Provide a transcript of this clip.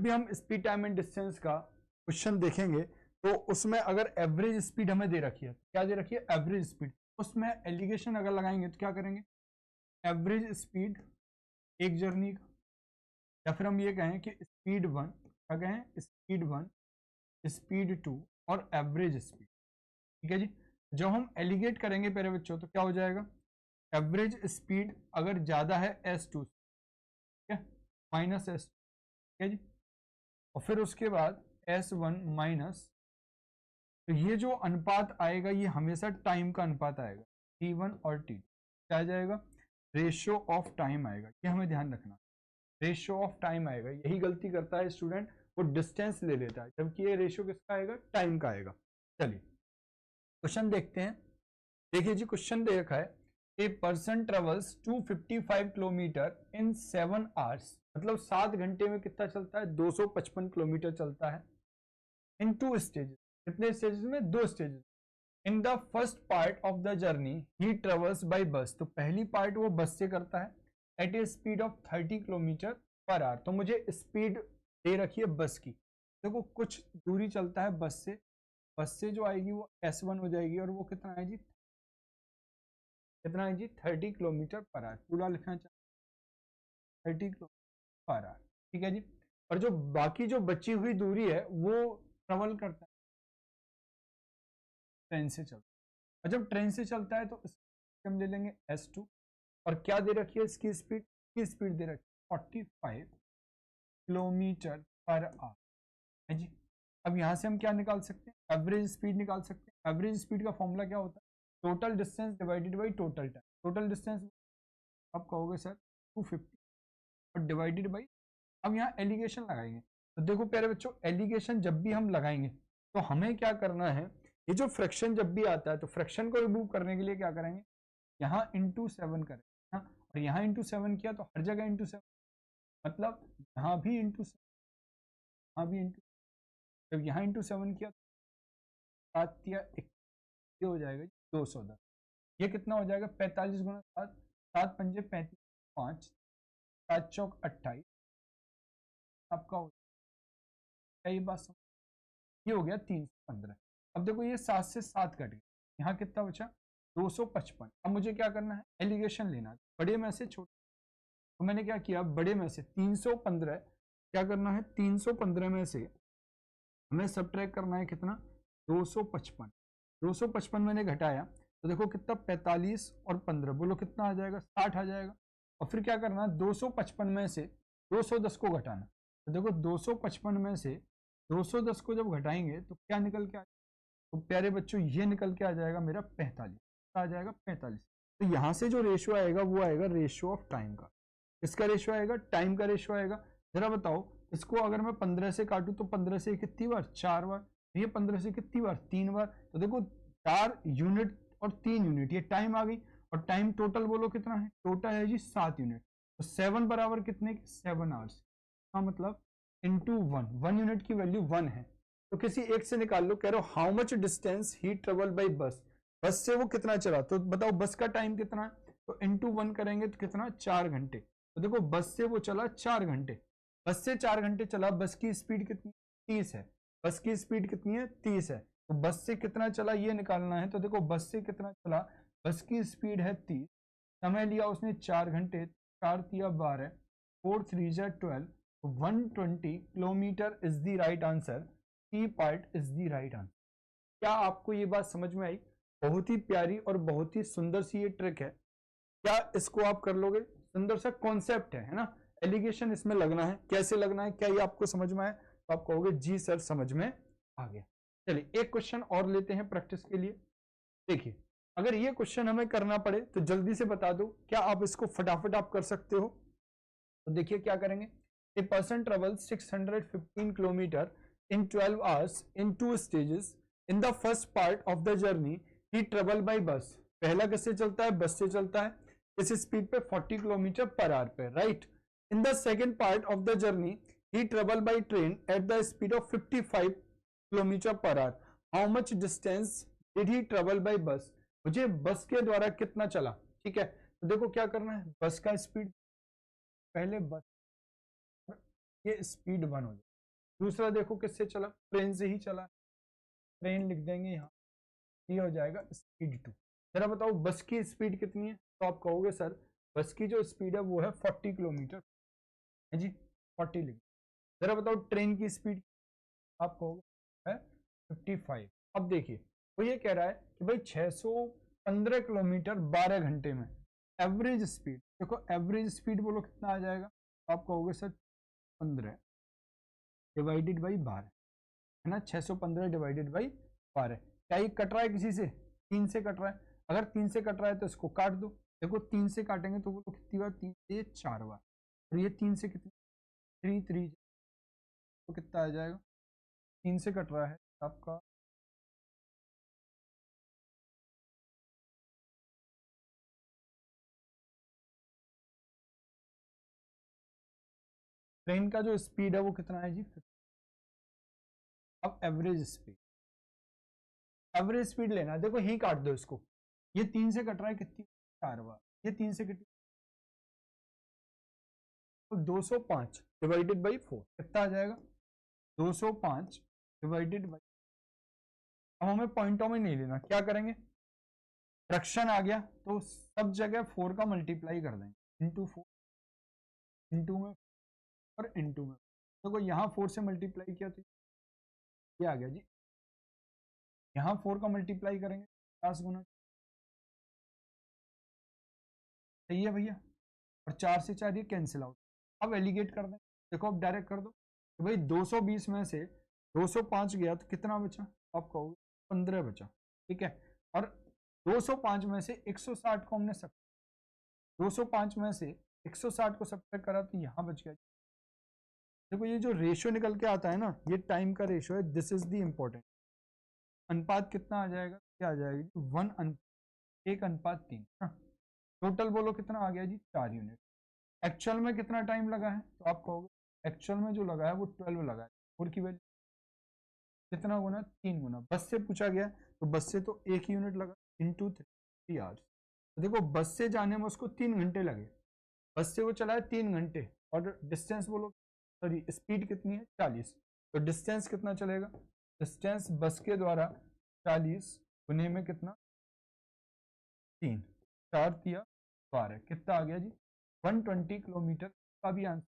अभी हम speed time and distance का क्वेश्चन देखेंगे, तो उसमें अगर एवरेज स्पीड हमें दे रखी है, क्या दे रखी है? Average speed. उसमें एलिगेशन अगर लगाएंगे तो क्या करेंगे? एवरेज स्पीड एक जर्नी का, या फिर हम ये कहें कि स्पीड वन, क्या कहें? स्पीड वन, स्पीड टू और एवरेज स्पीड। ठीक है जी। जब हम एलिगेट करेंगे प्यारे बच्चों तो क्या हो जाएगा? एवरेज स्पीड अगर ज्यादा है S2, ठीक है, माइनस S2, ठीक है जी, और फिर उसके बाद S1 माइनस, तो ये जो अनुपात आएगा ये हमेशा टाइम का अनुपात आएगा, T1 और T2। क्या आ जाएगा? रेशियो ऑफ टाइम आएगा। ये हमें ध्यान रखना, रेशियो ऑफ टाइम आएगा। यही गलती करता है स्टूडेंट, वो डिस्टेंस ले लेता है, जबकि ये रेशियो किसका आएगा? टाइम का आएगा। चलिए क्वेश्चन देखते हैं। देखिए जी, क्वेश्चन दे रखा है, a person travels 255 kilometre in 7 hours, मतलब 7 घंटे में कितना चलता है? 255 किलोमीटर चलता है। इन 2 स्टेजेस, कितने स्टेजेस में? 2 stages. In the first part of the journey ही ट्रेवल्स बाय बस, तो पहली पार्ट वो बस से करता है at a speed of 30 kilometre per hour. तो मुझे स्पीड दे रखी है बस की, देखो कुछ दूरी चलता है बस से, बस से जो आएगी वो S1 हो जाएगी, और वो कितना है जी? कितना है जी? 30 किलोमीटर पर आवर। पूरा लिखना चाहिए 30 किलोमीटर पर आवर, ठीक है जी। और जो बाकी जो बची हुई दूरी है वो ट्रेवल करता है, ट्रेन से चलता है। और जब ट्रेन से चलता है तो हम ले लेंगे S2, और क्या दे रखी है इसकी स्पीड? की स्पीड दे रखी है 45 किलोमीटर पर आवर है जी। अब यहां से हम क्या निकाल सकते हैं? एवरेज स्पीड निकाल सकते हैं। एवरेज स्पीड का फॉर्मूला क्या होता है? Total distance divided by total time. Total distance आप कहोगे सर 250, और डिवाइडेड बाई, अब यहाँ एलिगेशन लगाएंगे। तो देखो प्यारे बच्चों, एलिगेशन जब भी हम लगाएंगे तो हमें क्या करना है? ये जो फ्रैक्शन जब भी आता है तो फ्रैक्शन को रिमूव करने के लिए क्या करेंगे? यहाँ इंटू 7 करेंगे, हाँ? और यहाँ इंटू 7 किया तो हर जगह इंटू 7, मतलब यहाँ भी इंटू 7, यहाँ भी इंटू, जब यहाँ इंटू 7 किया तो 7 या 1, ये हो जाएगा 210। ये कितना हो जाएगा? 45 गुना 7, 7 पंजे 35, 5, 7 चौक 28, आपका हो जाएगा। ये बात समझ, ये हो गया 315। अब देखो ये 7 से 7 कट गया, यहाँ कितना बचा? 255। अब मुझे क्या करना है? एलिगेशन लेना है, बड़े में से छोटे। तो मैंने क्या किया? बड़े में से 315, क्या करना है? 315 में से हमें सबट्रैक्ट करना है कितना? 255। 255 मैंने घटाया तो देखो कितना? 45 और 15, बोलो कितना आ जाएगा? 60 आ जाएगा। और फिर क्या करना? 255 में से 210 को घटाना। तो देखो 255 में से 210 को जब घटाएंगे तो क्या निकल के आ, तो प्यारे बच्चों ये निकल के आ जाएगा मेरा 45, आ जाएगा 45। तो यहाँ से जो रेशियो आएगा वो आएगा रेशियो ऑफ टाइम का। इसका रेशियो आएगा, टाइम का रेशियो आएगा। जरा बताओ, इसको अगर मैं 15 से काटूं तो 15 से कितनी बार? 4 बार। ये 15 से कितनी बार? 3 बार। तो देखो 4 यूनिट और 3 यूनिट, ये टाइम आ गई। और टाइम टोटल बोलो कितना है? टोटल है जी 7 यूनिट। तो 7 बराबर कितने के? 7 आवर्स का मतलब इंटू 1, 1 यूनिट की वैल्यू 1 है, तो किसी एक से निकाल लो। कह रहे हो how much distance he travel by bus, बस से वो कितना चला, तो बताओ बस का टाइम कितना है? तो इंटू 1 करेंगे तो कितना? 4 घंटे। तो देखो बस से वो चला 4 घंटे, बस से 4 घंटे चला। बस की स्पीड कितनी? 30 है। बस की स्पीड कितनी है? 30 है। तो बस से कितना चला ये निकालना है। तो देखो बस से कितना चला? बस की स्पीड है 30, समय लिया उसने 4 घंटे, 4 तिया 12, 4 3 जा 12, 120 kilometre is the right answer. C part is the right answer. क्या आपको ये बात समझ में आई? बहुत ही प्यारी और बहुत ही सुंदर सी ये ट्रिक है। क्या इसको आप कर लोगे? सुंदर सा कॉन्सेप्ट है ना? एलिगेशन इसमें लगना है, कैसे लगना है, क्या ये आपको समझ में आया? तो आप कहोगे जी सर समझ में आ गया। चलिए एक क्वेश्चन और लेते हैं प्रैक्टिस के लिए। देखिए अगर ये क्वेश्चन हमें करना पड़े तो जल्दी से बता दो, क्या आप इसको फटाफट आप कर सकते हो? तो देखिए क्या करेंगे। A person travel 615 kilometre in 12 hours in 2 stages. In the first part of the journey he travel by bus. पहला किससे चलता है? बस से चलता है। इस स्पीड पे 40 किलोमीटर पर आवर पे, right. In the second part of the journey he travel by train at the speed of 55 kilometre per our. How much distance did he travel by bus? मुझे बस के द्वारा कितना चला, ठीक है। तो देखो क्या करना है, बस का स्पीड, पहले बस ये स्पीड 1 हो जाए, दूसरा देखो किससे चला, ट्रेन से ही चला, ट्रेन लिख देंगे यहाँ, ये हो जाएगा स्पीड 2। जरा बताओ बस की स्पीड कितनी है, तो आप कहोगे सर बस की जो स्पीड है वो है 40 किलोमीटर है जी, 40 लिख। जरा बताओ ट्रेन की स्पीड, आप कहोगे है 55। अब देखिए वो ये कह रहा है कि भाई 615 किलोमीटर 12 घंटे में एवरेज स्पीड, देखो एवरेज स्पीड बोलो कितना आ जाएगा, आप कहोगे सर 15 डिवाइडेड बाई 12 है ना, 615 डिवाइडेड बाई 12। क्या ये कट रहा है किसी से, 3 से कट रहा है, अगर 3 से कट रहा है तो इसको काट दो, देखो 3 से काटेंगे तो वो कितनी बार, 3 से 4 बार, और ये 3 से कितनी, 3 3 तो कितना आ जाएगा, 3 से कट रहा है आपका, ट्रेन का जो स्पीड है वो कितना है जी। अब एवरेज स्पीड, एवरेज स्पीड लेना है, देखो ही काट दो इसको, ये 3 से कट रहा है कितनी, 4 बार, ये 3 से कितनी, तो 205 डिवाइडेड बाई 4 कितना आ जाएगा, 205 डिवाइडेड बाई, अब हमें पॉइंटों में नहीं लेना, क्या करेंगे, फ्रैक्शन आ गया तो सब जगह 4 का मल्टीप्लाई कर देंगे, इंटू 4, इंटू में और इंटू में, देखो यहाँ 4 से मल्टीप्लाई किया तो ये आ गया जी, यहाँ 4 का मल्टीप्लाई करेंगे 50 गुना, सही है भैया, और 4 से 4 ये कैंसिल आउट, अब एलिगेट कर दें, देखो अब डायरेक्ट कर दो, तो भाई 220 में से 205 गया तो कितना बचा, आप कहोगे 15 बचा, ठीक है, और 205 में से 160 को हमने 205 में से 160 को सब्ट्रैक्ट करा तो यहाँ बच गया, देखो ये जो रेशियो निकल के आता है ना, ये टाइम का रेशियो है, दिस इज द इम्पोर्टेंट, अनुपात कितना आ जाएगा, क्या आ जाएगा 1:3, टोटल बोलो कितना आ गया जी 4 यूनिट। एक्चुअल में कितना टाइम लगा है, तो आप कहोगे एक्चुअल में जो लगा है वो 12 लगा है, और की वैल्यू कितना गुना, 3 गुना, बस से पूछा गया तो बस से तो 1 यूनिट लगा, इंटू 3 आवर्स, तो देखो बस से जाने में उसको 3 घंटे लगे, बस से वो चला है 3 घंटे, और डिस्टेंस बोलो, सॉरी स्पीड कितनी है 40, तो डिस्टेंस कितना चलेगा, डिस्टेंस बस के द्वारा 40 गुने में कितना, 3, 4 तिया 12, कितना आ गया जी 120 किलोमीटर का भी आंसर